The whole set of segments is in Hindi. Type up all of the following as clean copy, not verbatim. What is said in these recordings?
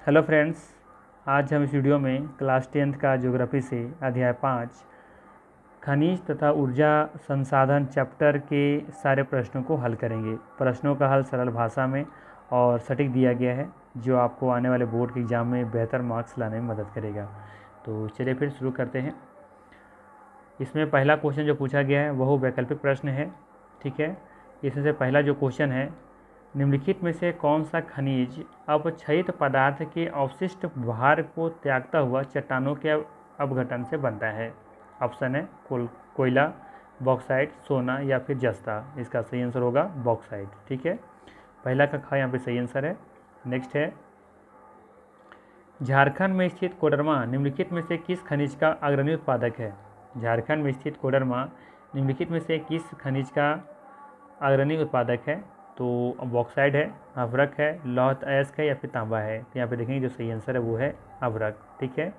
हेलो फ्रेंड्स, आज हम इस वीडियो में क्लास 10th का ज्योग्राफी से अध्याय 5 खनिज तथा ऊर्जा संसाधन चैप्टर के सारे प्रश्नों को हल करेंगे। प्रश्नों का हल सरल भाषा में और सटीक दिया गया है, जो आपको आने वाले बोर्ड के एग्ज़ाम में बेहतर मार्क्स लाने में मदद करेगा। तो चलिए फिर शुरू करते हैं। इसमें पहला क्वेश्चन जो पूछा गया है वह वैकल्पिक प्रश्न है। ठीक है, इसमें से पहला जो क्वेश्चन है, निम्नलिखित में से कौन सा खनिज अपक्षयित पदार्थ के अवशिष्ट भार को त्यागता हुआ चट्टानों के अपघटन से बनता है? ऑप्शन है कोयला, बॉक्साइट, सोना या फिर जस्ता। इसका सही आंसर होगा बॉक्साइट। ठीक है, पहला का खा यहाँ पे सही आंसर है। नेक्स्ट है, झारखंड में स्थित कोडरमा निम्नलिखित में से किस खनिज का अग्रणी उत्पादक है? झारखंड में स्थित कोडरमा निम्नलिखित में से किस खनिज का अग्रणी उत्पादक है? तो बॉक्साइड है, अभ्रक है, लौह अयस्क है या फिर तांबा है? तो यहाँ पे देखेंगे जो सही आंसर है वो है अभ्रक। ठीक है,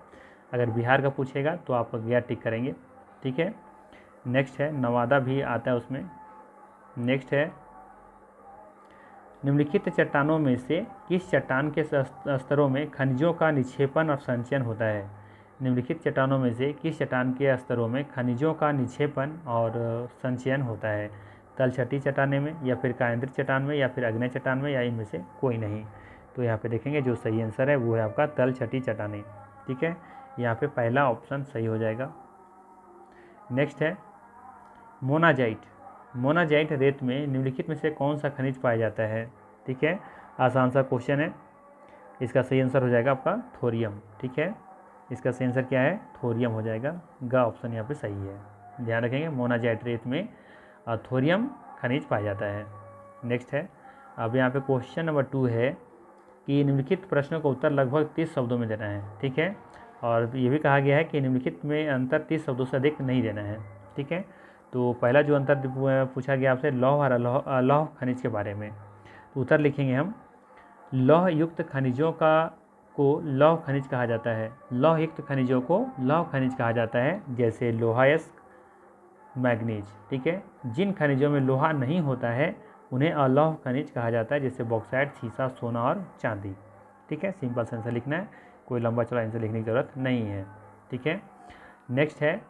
अगर बिहार का पूछेगा तो आप गया टिक करेंगे। ठीक है, नेक्स्ट है, नवादा भी आता है उसमें। नेक्स्ट है, निम्नलिखित चट्टानों में से किस चट्टान के स्तरों में खनिजों का निक्षेपण और संचयन होता है? निम्नलिखित चट्टानों में से किस चट्टान के स्तरों में खनिजों का निक्षेपण और संचयन होता है? तलछटी चट्टाने में या फिर कायंद्रित चट्टान में या फिर अग्नेय चट्टान में या इनमें से कोई नहीं? तो यहाँ पे देखेंगे जो सही आंसर है वो है आपका तलछटी चट्टाने। ठीक है, यहाँ पे पहला ऑप्शन सही हो जाएगा। नेक्स्ट है, मोनाजाइट। मोनाजाइट रेत में निम्नलिखित में से कौन सा खनिज पाया जाता है? ठीक है, आसान सा क्वेश्चन है। इसका सही आंसर हो जाएगा आपका थोरियम। ठीक है, इसका सही आंसर क्या है? थोरियम हो जाएगा। ग ऑप्शन यहाँ पे सही है। ध्यान रखेंगे, मोनाजाइट रेत में थोरियम खनिज पाया जाता है। नेक्स्ट है, अब यहाँ पे क्वेश्चन नंबर 2 है कि निम्नलिखित प्रश्नों का उत्तर लगभग 30 शब्दों में देना है। ठीक है, और ये भी कहा गया है कि निम्नलिखित में अंतर 30 शब्दों से अधिक नहीं देना है। ठीक है, तो पहला जो अंतर पूछा गया आपसे लौह खनिज के बारे में, तो उत्तर लिखेंगे हम, लौह युक्त खनिजों को लौह खनिज कहा जाता है। लौह युक्त खनिजों को लौह खनिज कहा जाता है, जैसे लोहायस्क, मैग्नीज। ठीक है, जिन खनिजों में लोहा नहीं होता है उन्हें अलौह खनिज कहा जाता है, जैसे बॉक्साइट, सीसा, सोना और चांदी। ठीक है, सिंपल से आंसर लिखना है, कोई लंबा चौड़ा आंसर लिखने की जरूरत नहीं है। ठीक है, नेक्स्ट है,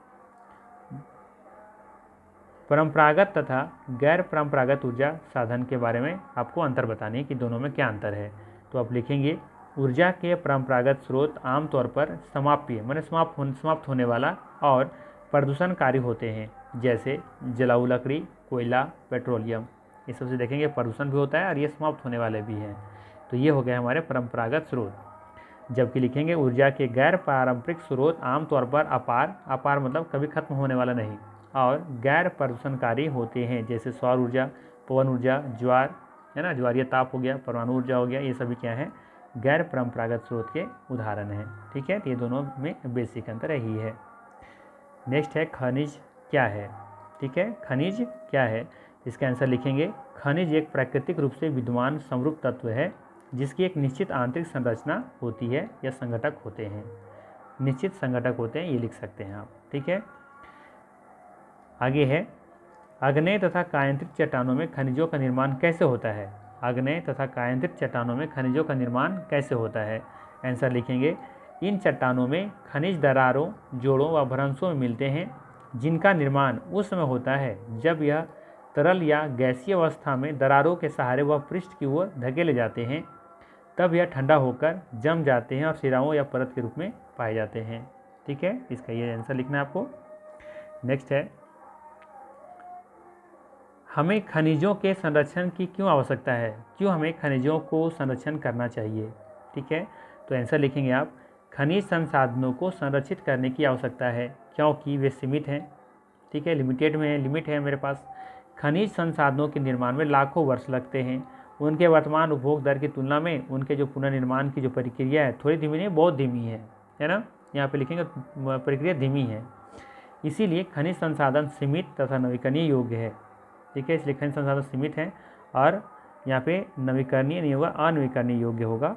परंपरागत तथा गैर परंपरागत ऊर्जा साधन के बारे में आपको अंतर बताने कि दोनों में क्या अंतर है। तो आप लिखेंगे, ऊर्जा के परंपरागत स्रोत आमतौर पर समाप्य माने समाप्त होने वाला और प्रदूषणकारी होते हैं, जैसे जलाऊ लकड़ी, कोयला, पेट्रोलियम। ये सबसे देखेंगे प्रदूषण भी होता है और ये समाप्त होने वाले भी हैं। तो ये हो गए हमारे परंपरागत स्रोत। जबकि लिखेंगे ऊर्जा के गैर पारंपरिक स्रोत आमतौर पर अपार मतलब कभी खत्म होने वाला नहीं और गैर प्रदूषणकारी होते हैं, जैसे सौर ऊर्जा, पवन ऊर्जा, ज्वार है ना, ज्वारीय ताप हो गया, परमाणु ऊर्जा हो गया। ये सभी क्या है? गैर परंपरागत स्रोत के उदाहरण हैं। ठीक है, तो ये दोनों में बेसिक अंतर यही है। नेक्स्ट है, खनिज क्या है? ठीक है, खनिज क्या है? इसका आंसर लिखेंगे, खनिज एक प्राकृतिक रूप से विद्यमान समरूप तत्व है जिसकी एक निश्चित आंतरिक संरचना होती है या संघटक होते हैं। निश्चित संघटक होते हैं, ये लिख सकते हैं आप। ठीक है, आगे है, आग्नेय तथा कायांतरित चट्टानों में खनिजों का निर्माण कैसे होता है? आग्नेय तथा कायांतरित चट्टानों में खनिजों का निर्माण कैसे होता है? आंसर लिखेंगे, इन चट्टानों में खनिज दरारों, जोड़ों व भ्रंशों में मिलते हैं, जिनका निर्माण उस समय होता है जब यह तरल या गैसीय अवस्था में दरारों के सहारे वह पृष्ठ की ओर धकेले जाते हैं, तब यह ठंडा होकर जम जाते हैं और सिराओं या परत के रूप में पाए जाते हैं। ठीक है, इसका ये आंसर लिखना है आपको। नेक्स्ट है, हमें खनिजों के संरक्षण की क्यों आवश्यकता है? क्यों हमें खनिजों को संरक्षण करना चाहिए? ठीक है, तो आंसर लिखेंगे आप, खनिज संसाधनों को संरक्षित करने की आवश्यकता है क्योंकि वे सीमित हैं। ठीक है, लिमिट है मेरे पास। खनिज संसाधनों के निर्माण में लाखों वर्ष लगते हैं। उनके वर्तमान उपभोग दर की तुलना में उनके जो पुनर्निर्माण की जो प्रक्रिया है थोड़ी धीमी नहीं, बहुत धीमी है ना। यहाँ पे लिखेंगे प्रक्रिया धीमी है, इसीलिए खनिज संसाधन सीमित तथा नवीकरणीय योग्य है। ठीक है, इसलिए खनिज संसाधन सीमित है और यहाँ पे नवीकरणीय नहीं होगा, अनवीकरणीय योग्य होगा।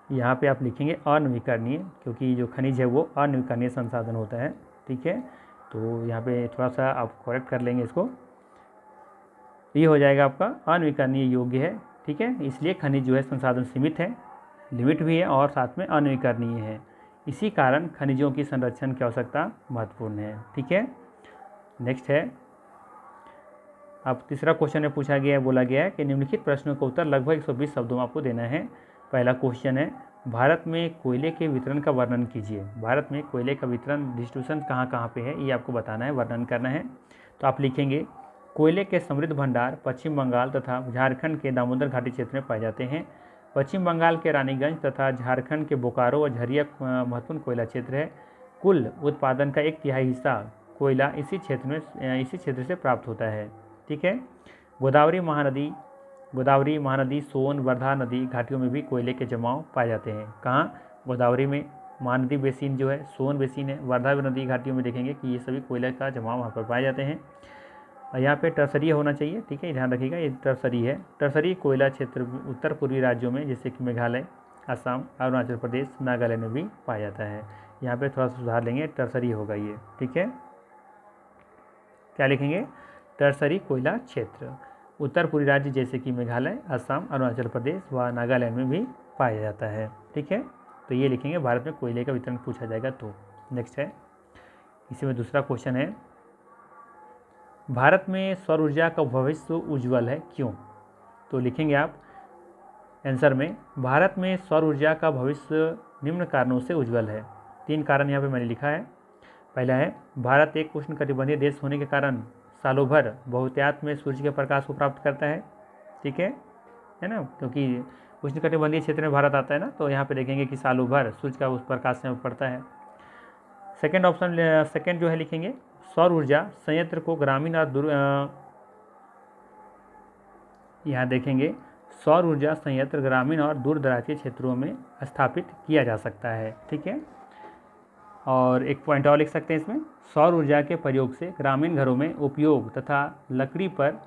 यहाँ पे आप लिखेंगे अनवीकरणीय, क्योंकि जो खनिज है वो अनवीकरणीय संसाधन होता है। ठीक है, तो यहाँ पे थोड़ा सा आप करेक्ट कर लेंगे इसको, ये हो जाएगा आपका अनवीकरणीय योग्य है। ठीक है। इसलिए खनिज जो है संसाधन सीमित है, लिमिट भी है और साथ में अनवीकरणीय है। इसी कारण खनिजों की संरक्षण की आवश्यकता महत्वपूर्ण है। ठीक है। नेक्स्ट है, अब तीसरा क्वेश्चन में पूछा गया है, बोला गया है कि निम्नलिखित प्रश्नों का उत्तर लगभग 120 शब्दों में आपको देना है। पहला क्वेश्चन है, भारत में कोयले के वितरण का वर्णन कीजिए। भारत में कोयले का वितरण डिस्ट्रीब्यूशन कहाँ कहाँ पे है, ये आपको बताना है, वर्णन करना है। तो आप लिखेंगे, कोयले के समृद्ध भंडार पश्चिम बंगाल तथा झारखंड के दामोदर घाटी क्षेत्र में पाए जाते हैं। पश्चिम बंगाल के रानीगंज तथा झारखंड के बोकारो और झरिया महत्वपूर्ण कोयला क्षेत्र है। कुल उत्पादन का 1/3 हिस्सा कोयला इसी क्षेत्र से प्राप्त होता है। ठीक है। गोदावरी महानदी, सोन, वर्धा नदी घाटियों में भी कोयले के जमाव पाए जाते हैं। कहाँ? गोदावरी में, महानदी बेसिन जो है, सोन बेसिन है, वर्धा नदी घाटियों में देखेंगे कि ये सभी कोयले का जमाव वहाँ पर पाए जाते हैं। और यहाँ पे टर्सरी होना चाहिए, ठीक है, ध्यान रखिएगा, ये टर्सरी है। टर्सरी कोयला क्षेत्र उत्तर पूर्वी राज्यों में जैसे कि मेघालय, असम, अरुणाचल प्रदेश, नागालैंड में भी पाया जाता है। यहाँ पे थोड़ा सुधार लेंगे, टर्सरी होगा ये। ठीक है, क्या लिखेंगे? टर्सरी कोयला क्षेत्र उत्तर पूर्वी राज्य जैसे कि मेघालय, असम, अरुणाचल प्रदेश व नागालैंड में भी पाया जाता है। ठीक है, तो ये लिखेंगे भारत में कोयले का वितरण पूछा जाएगा तो। नेक्स्ट है, इसी में दूसरा क्वेश्चन है, भारत में सौर ऊर्जा का भविष्य उज्ज्वल है, क्यों? तो लिखेंगे आप आंसर में, भारत में सौर ऊर्जा का भविष्य निम्न कारणों से उज्ज्वल है। 3 कारण यहाँ पे मैंने लिखा है। पहला है, भारत एक उष्णकटिबंधीय देश होने के कारण सालों भर बहुतायत में सूर्य के प्रकाश को प्राप्त करता है। ठीक है ना, क्योंकि उष्णकटिबंधीय क्षेत्र में भारत आता है ना, तो यहाँ पे देखेंगे कि सालों भर सूर्य का उस प्रकाश में पड़ता है। सेकंड ऑप्शन, सेकंड जो है लिखेंगे, सौर ऊर्जा संयंत्र को ग्रामीण और यहाँ देखेंगे, सौर ऊर्जा संयंत्र ग्रामीण और दूर दराज के क्षेत्रों में स्थापित किया जा सकता है। ठीक है, और एक पॉइंट और लिख सकते हैं इसमें, सौर ऊर्जा के प्रयोग से ग्रामीण घरों में उपयोग तथा लकड़ी पर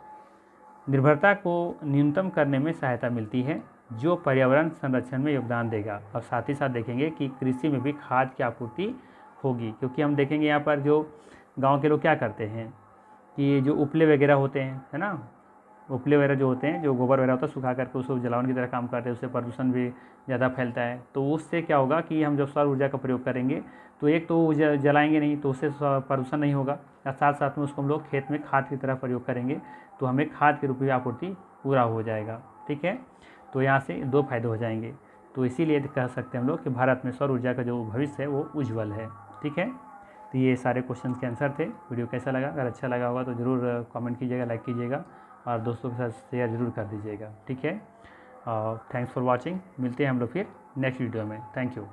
निर्भरता को न्यूनतम करने में सहायता मिलती है, जो पर्यावरण संरक्षण में योगदान देगा। और साथ ही साथ देखेंगे कि कृषि में भी खाद की आपूर्ति होगी, क्योंकि हम देखेंगे यहाँ पर जो गांव के लोग क्या करते हैं कि जो उपले वगैरह होते हैं, है ना, उपले वगैरह जो होते हैं, जो गोबर वगैरह होता है, सुखा करके उसको जलावन की तरह काम करते हैं, उससे प्रदूषण भी ज़्यादा फैलता है। तो उससे क्या होगा कि हम जब सौर ऊर्जा का प्रयोग करेंगे तो एक तो जलाएंगे नहीं, तो उससे प्रदूषण नहीं होगा, और साथ साथ में उसको हम लोग खेत में खाद की तरह प्रयोग करेंगे, तो हमें खाद के रूप में आपूर्ति पूरा हो जाएगा। ठीक है, तो यहाँ से 2 फायदे हो जाएंगे। तो इसीलिए कह सकते हैं हम लोग कि भारत में सौर ऊर्जा का जो भविष्य है वो उज्ज्वल है। ठीक है, तो ये सारे क्वेश्चन के आंसर थे। वीडियो कैसा लगा? अगर अच्छा लगा होगा तो ज़रूर कमेंट कीजिएगा, लाइक कीजिएगा और दोस्तों के साथ शेयर ज़रूर कर दीजिएगा। ठीक है, थैंक्स फॉर वॉचिंग। मिलते हैं हम लोग फिर नेक्स्ट वीडियो में। Thank you.